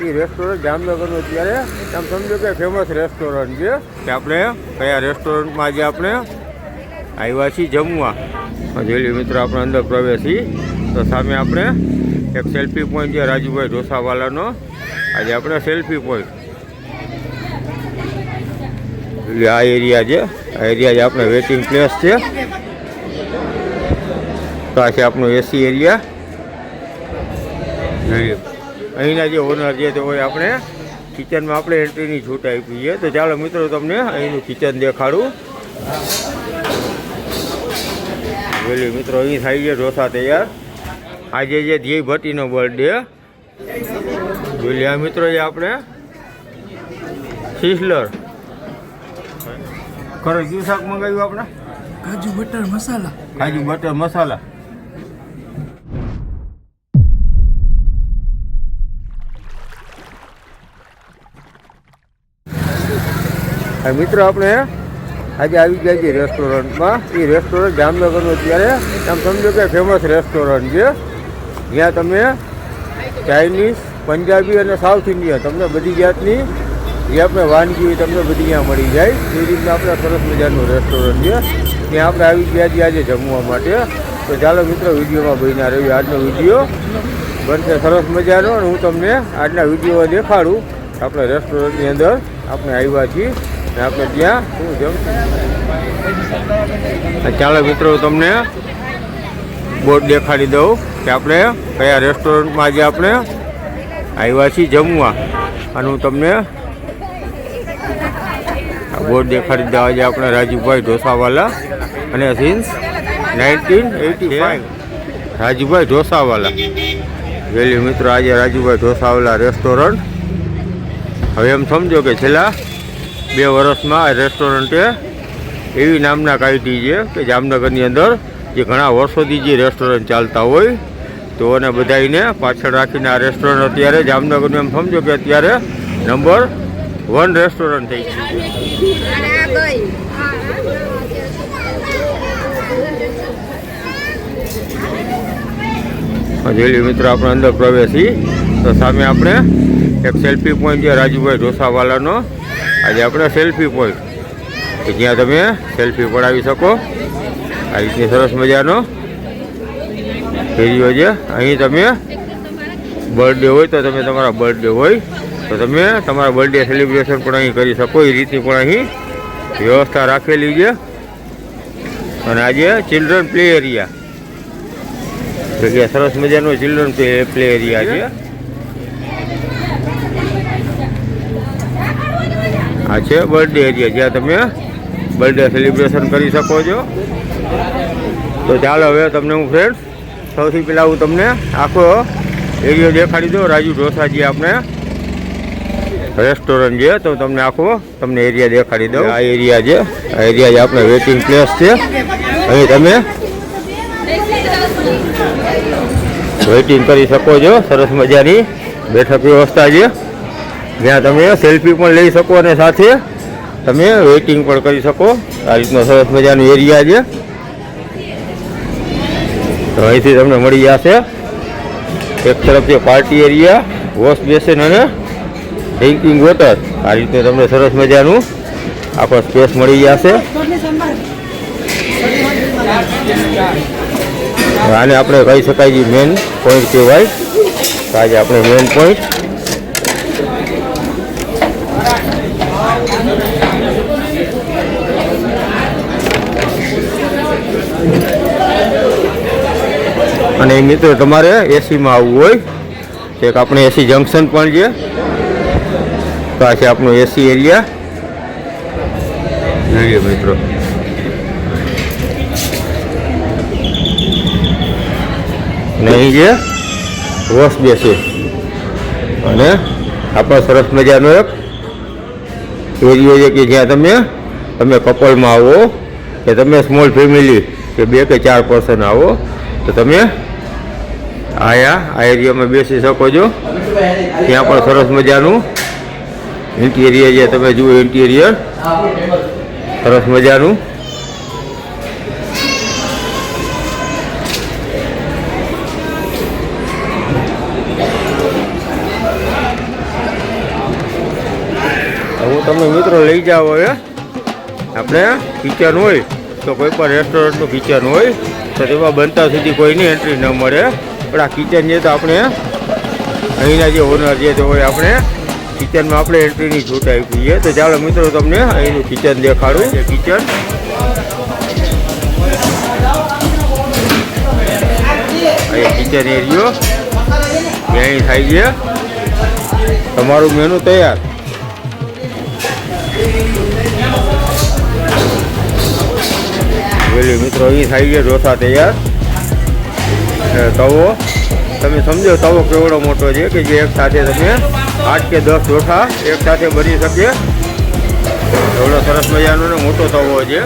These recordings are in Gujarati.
એ રેસ્ટોરન્ટ જામનગરનું અત્યારે આમ સમજો કે ફેમસ રેસ્ટોરન્ટ છે કે આપણે કયા રેસ્ટોરન્ટમાં આજે આપણે આવ્યા છીએ જમવા. જોઈ મિત્રો આપણે અંદર પ્રવેશી તો સામે આપણે એક સેલ્ફી પોઈન્ટ છે રાજુભાઈ ઢોસાવાલાનો. આજે આપણે સેલ્ફી પોઈન્ટ એટલે આ એરિયા છે. આ એરિયા જે આપણે વેઇટિંગ પ્લેસ છે. તો આ છે આપણું એસી એરિયા. અહીંના જે ઓનર છે તો હોય આપણે કિચનમાં આપણે એન્ટ્રીની છૂટ આપી છે. તો ચાલો મિત્રો તમને અહીંનું કિચન દેખાડું. જોઈ મિત્રો અહીં થાય છે ઢોસા તૈયાર. આજે જે ધ્યેય ભટ્ટીનો બર્થડે. જોઈ આ મિત્રો જે આપણે સિસલર કરો કયું શાક મંગાવ્યું આપણે? કાજુ બટર મસાલા. કાજુ બટર મસાલા. મિત્રો આપણે આજે આવી ગયા છીએ રેસ્ટોરન્ટમાં. એ રેસ્ટોરન્ટ જામનગરનું અત્યારે આમ સમજો કે ફેમસ રેસ્ટોરન્ટ છે જ્યાં તમે ચાઇનીઝ, પંજાબી અને સાઉથ ઇન્ડિયન તમને બધી જાતની જે આપણે વાનગી હોય તમને બધી ત્યાં મળી જાય. એ રીતના આપણે સરસ મજાનું રેસ્ટોરન્ટ છે. ત્યાં આપણે આવી ગયા છીએ આજે જમવા માટે. તો ચાલો મિત્રો વિડીયોમાં બન્યા રહ્યું. આજનો વિડીયો બનશે સરસ મજાનો અને હું તમને આજના વિડીયોમાં દેખાડું આપણે રેસ્ટોરન્ટની અંદર આપણે આવ્યા છીએ ને આપણે ત્યાં શું જમ. ચાલો મિત્રો તમને બોર્ડ દેખાડી દઉં કે આપણે કયા રેસ્ટોરન્ટમાં આજે આપણે આવ્યા છીએ જમવા. અને હું તમને બોર્ડ દેખાડી દઉં. આજે આપણે રાજુભાઈ ઢોસાવાલા અને સિન્સ 1985 રાજુભાઈ ઢોસાવાલા. વેલી મિત્રો આજે રાજુભાઈ ઢોસાવાલા રેસ્ટોરન્ટ. હવે એમ સમજો કે છેલ્લા 2 વર્ષમાં આ રેસ્ટોરન્ટે એવી નામના કાઢી છે કે જામનગરની અંદર જે ઘણા વર્ષોથી જે રેસ્ટોરન્ટ ચાલતા હોય તો અને બધાને પાછળ રાખીને આ રેસ્ટોરન્ટ અત્યારે જામનગરનું એમ સમજો કે અત્યારે નંબર 1 રેસ્ટોરન્ટ થઈ ગયું છે. જોઈ મિત્રો આપણે અંદર પ્રવેશી તો સામે આપણે એક સેલ્ફી પોઈન્ટ છે રાજુભાઈ ઢોસાવાલાનો. આજે આપણે સેલ્ફી પોઈન્ટ કે જ્યાં તમે સેલ્ફી પડાવી શકો. આ રીતની સરસ મજાનો એરિયો છે. અહીં તમે બર્થડે હોય તો તમે તમારા બર્થડે હોય તો તમે તમારા બર્થડે સેલિબ્રેશન પણ અહીં કરી શકો. એ રીતની પણ અહીં વ્યવસ્થા રાખેલી છે. અને આજે ચિલ્ડ્રન પ્લે એરિયા જગ્યા સરસ મજાનો ચિલ્ડ્રન પ્લે એરિયા છે. આ છે બર્થડે એરિયા જ્યાં તમે બર્થડે સેલિબ્રેશન કરી શકો છો. તો ચાલો હવે તમને હું ફ્રેન્ડ્સ સૌથી પહેલાં હું તમને આખો એરિયો દેખાડી દઉં. રાજુ ઢોસા જે આપણે રેસ્ટોરન્ટ છે તો તમને આખો તમને એરિયા દેખાડી દઉં. આ એરિયા છે. આ એરિયા જે આપણે વેઇટિંગ પ્લેસ છે. અહીં તમે વેઇટિંગ કરી શકો છો. સરસ મજાની બેઠક વ્યવસ્થા છે જ્યાં તમે સેલ્ફી પણ લઈ શકો અને સાથે તમે વેઇટિંગ પણ કરી શકો. આ રીતનો સરસ મજાનો એરિયા છે. તો અહીંથી તમને મળી જશે એક તરફ છે પાર્ટી એરિયા, વોશ બેસિન અને ડ્રિંકિંગ વોટર. આ રીતે તમને સરસ મજાનું આખો સ્પેસ મળી જશે. આને આપણે કહી શકાય જે મેન પોઈન્ટ કહેવાય. આજે આપણે મેન પોઈન્ટ અને મિત્રો તમારે એસીમાં આવવું હોય તો એક આપણે એસી જંકશન પણ છે. તો આ છે આપણો એસી એરિયા. જોઈએ મિત્રો અને અહીં છે વોશ બેસિન અને આપણો સરસ મજાનો એક એરિયો છે કે જ્યાં તમે કપલમાં આવો કે તમે સ્મોલ ફેમિલી કે 2 કે 4 પર્સન આવો તો તમે આ એરિયામાં બેસી શકો છો. ત્યાં પણ સરસ મજાનું ઇન્ટિરિયર છે. તમે જુઓ ઇન્ટિરિયર સરસ મજાનું. તમે મિત્રો લઈ જાઓ હવે આપણે કિચન હોય તો કોઈ પણ રેસ્ટોરન્ટનું કિચન હોય તો તેમાં બનતા સુધી કોઈની એન્ટ્રી ન મળે, પણ આ કિચન છે તો આપણે અહીંના જે ઓનર છે તો હોય આપણે કિચનમાં આપણે એન્ટ્રીની છૂટ આપી છે. તો ચાલો મિત્રો તમને અહીંનું કિચન દેખાડું. જે કિચન અહીંયા કિચન એરિયો અહીં થાય છે. તમારું મેનુ તૈયાર. વેલી મિત્રો અહીં થાય છે ઢોસા તૈયાર. તવો તમે સમજો તવો કેવડો મોટો છે કે જે એક સાથે તમે 8 કે 10 ઢોસા એક સાથે બની શકે એવડો સરસ મજાનો ને મોટો તવો છે.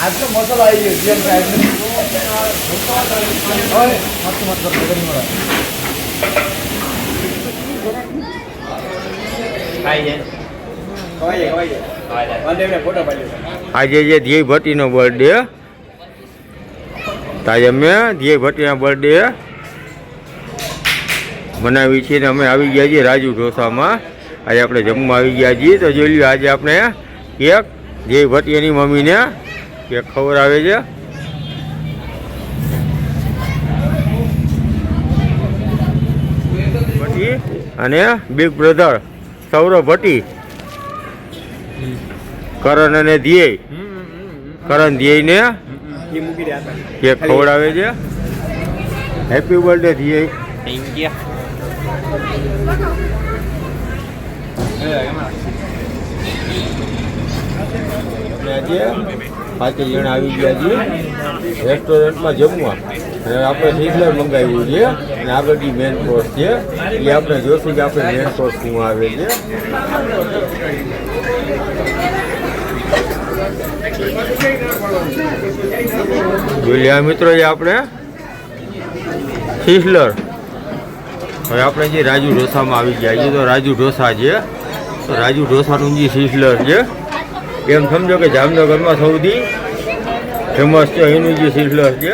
आज तो मसाला आई है जीएम साइड में ओए मत मत कर नहीं हो रहा आई है આજે જે ધ્યેય ભટ્ટીનો બર્થડે આજે અમે ધ્યેય ભટ્ટીના બર્થડે મનાવી છીએ ને અમે આવી ગયા છીએ રાજુ ઢોસામાં. આજે આપણે જમવા આવી ગયા છીએ તો જોઈ લ્યો આજે આપણે કેક ધ્યેય ભટ્ટીની મમ્મીને કેક ખવડાવે છે. ભટ્ટી અને બિગ બ્રધર સૌરભ ભટ્ટી, કરણ અને ધ્યેય, કરણ ધ્યેયને કેક ખવડાવે છે. હેપી બર્થડે ધ્યેય. Thank you. આજે 5 જણા આવી ગયા છીએ રેસ્ટોરન્ટમાં જમવા અને આપણે સિઝલર મંગાવ્યું છે અને આગળની મેન કોર્સ છે એ આપણે જોશું કે આપણે મેન કોર્સ શું આવે છે. જોઈએ મિત્રો જે આપણે સિઝલર હવે આપણે જે રાજુ ઢોસામાં આવી ગયા છીએ તો રાજુ ઢોસા છે તો રાજુ ઢોસાનું જે સિઝલર છે એમ સમજો કે જામનગરમાં સૌથી ફેમસ છે એનું જે સિઝલર છે.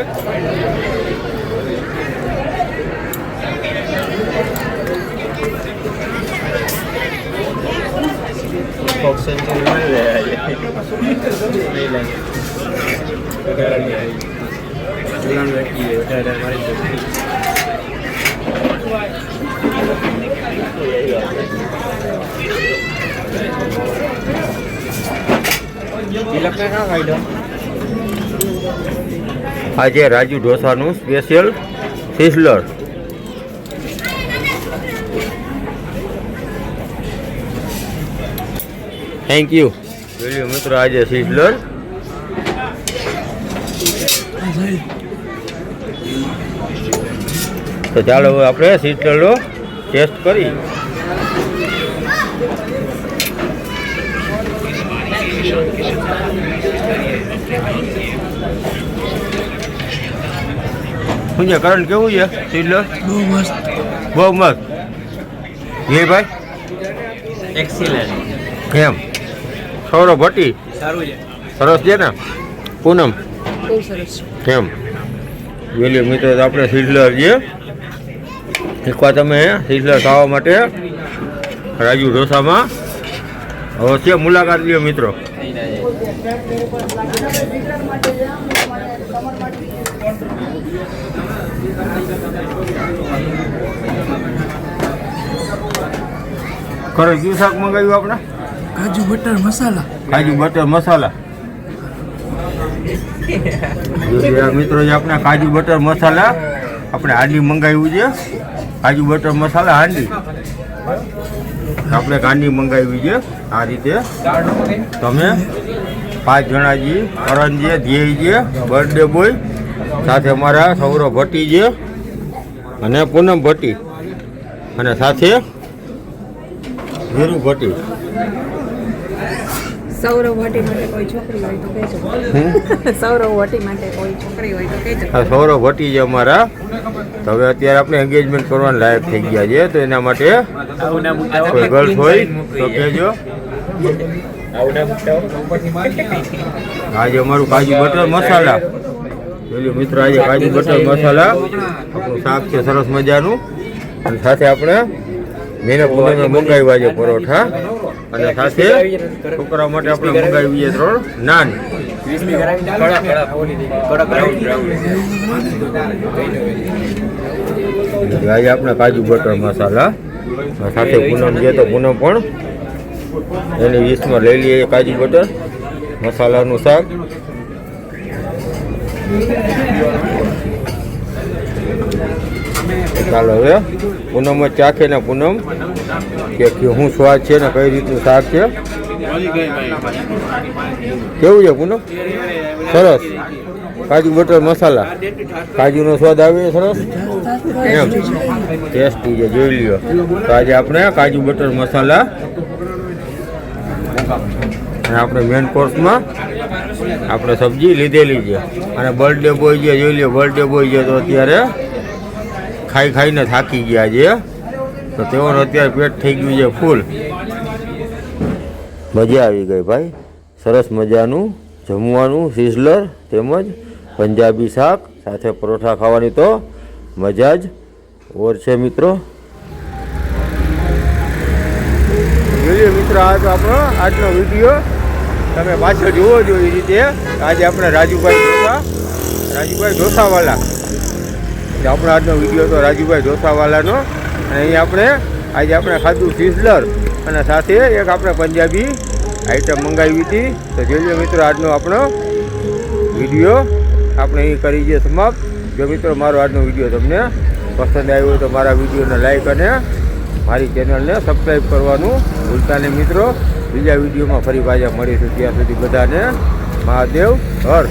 આજે રાજુ ઢોસાનું સ્પેશિયલ સિઝલર. Thank you. જોયું મિત્રો આજે સિઝલર. તો ચાલો હવે આપણે સિઝલરનો ટેસ્ટ કરી. શું છે કરણ, કેવું છે સિઝલર? બહુ મસ્ત. બહુ મસ્ત. એ ભાઈ એક્સિલન્ટ. એમ સૌરભ ભટ્ટી સારું છે. સરસ છે ને? પૂનમ બહુ સરસ. એમ વેલી મિત્રો આપણે સિઝલર છે એકવાર તમે સિઝલર ખાવા માટે રાજુ ઢોસામાં અવશ્ય મુલાકાત લ્યો મિત્રો. ખરે કયું શાક મંગાવ્યું આપણે? કાજુ બટર મસાલા. કાજુ બટર મસાલા. મિત્રો જે આપણે કાજુ બટર મસાલા આપણે હાંડી મંગાવ્યું છે. કાજુ બટર મસાલા હાંડી આપણે હાંડી મંગાવી છે. આ રીતે તમે 5 જણા છે. કરણ છે, ધ્યેય છે, બર્થડે બોય, સાથે અમારા સૌરવ ભટ્ટી છે અને પૂનમ ભટ્ટી, અને સાથે વીરુ ભટ્ટી. સૌરવ ભટ્ટી માટે કોઈ છોકરી હોય તો કહેજો. સૌરવ ભટ્ટી માટે કોઈ છોકરી હોય તો કહેજો. આ સૌરવ ભટ્ટી છે અમારા. તો હવે અત્યારે આપણે એન્ગેજમેન્ટ કરવાના લાયક થઈ ગયા છે, તો એના માટે કોઈ ગર્લ્સ હોય તો કહેજો. આજે અમારું કાજુ બટર મસાલા જોયું મિત્રો. આજે કાજુ બટર મસાલા આપણું શાક છે સરસ મજાનું, અને સાથે આપણે મેને પૂનમે મંગાવ્યા છે પરોઠા, અને સાથે છોકરા માટે આપણે મંગાવી છે 3 નાન. આજે આપણે કાજુ બટર મસાલા સાથે પૂનમ છે, તો પૂનમ પણ એની વીસમાં લઈ લઈએ કાજુ બટર મસાલાનું શાક. ચાલો હવે પૂનમ જ ચાખે ને પૂનમ કે શું સ્વાદ છે ને કઈ રીતનું શાક છે. કેવું છે પૂનમ? સરસ. કાજુ બટર મસાલા, કાજુનો સ્વાદ આવે સરસ એમ ટેસ્ટી છે, જોઈ લ્યો. તો આજે આપણે કાજુ બટર મસાલા અને આપણે મેન કોર્સમાં આપણે સબ્જી લીધેલી છે. અને બર્થડે બોય છે, જોઈ લ્યો. બર્થડે બોય છે તો અત્યારે ખાઈને થાકી ગયા છે, તો તેઓનું અત્યારે પેટ થઈ ગયું છે ફૂલ. મજા આવી ગઈ ભાઈ. સરસ મજાનું જમવાનું સિઝલર તેમજ પંજાબી શાક સાથે પરોઠા ખાવાની તો મજા જ ઓર છે મિત્રો. જોઈએ મિત્રો, આ તો આપણો આજનો વિડીયો તમે પાછળ જુઓ છો એ રીતે. આજે આપણે રાજુભાઈ ઢોસાવાલા આપણો આજનો વિડીયો તો રાજુભાઈ ઢોસાવાલાનો. અને અહીંયા આજે આપણે ખાધું સિઝલર, અને સાથે એક આપણે પંજાબી આઈટમ મંગાવી હતી. તો જોઈ લો મિત્રો, આજનો આપણો વિડીયો આપણે અહીં કરી છે સમાપ્ત. જો મિત્રો મારો આજનો વિડીયો તમને પસંદ આવ્યો હોય તો મારા વિડીયોને લાઈક અને મારી ચેનલને સબસ્ક્રાઈબ કરવાનું ભૂલતા નહીં મિત્રો. બીજા વિડીયોમાં ફરી પાછા મળીશું. ત્યાં સુધી બધાને મહાદેવ હર.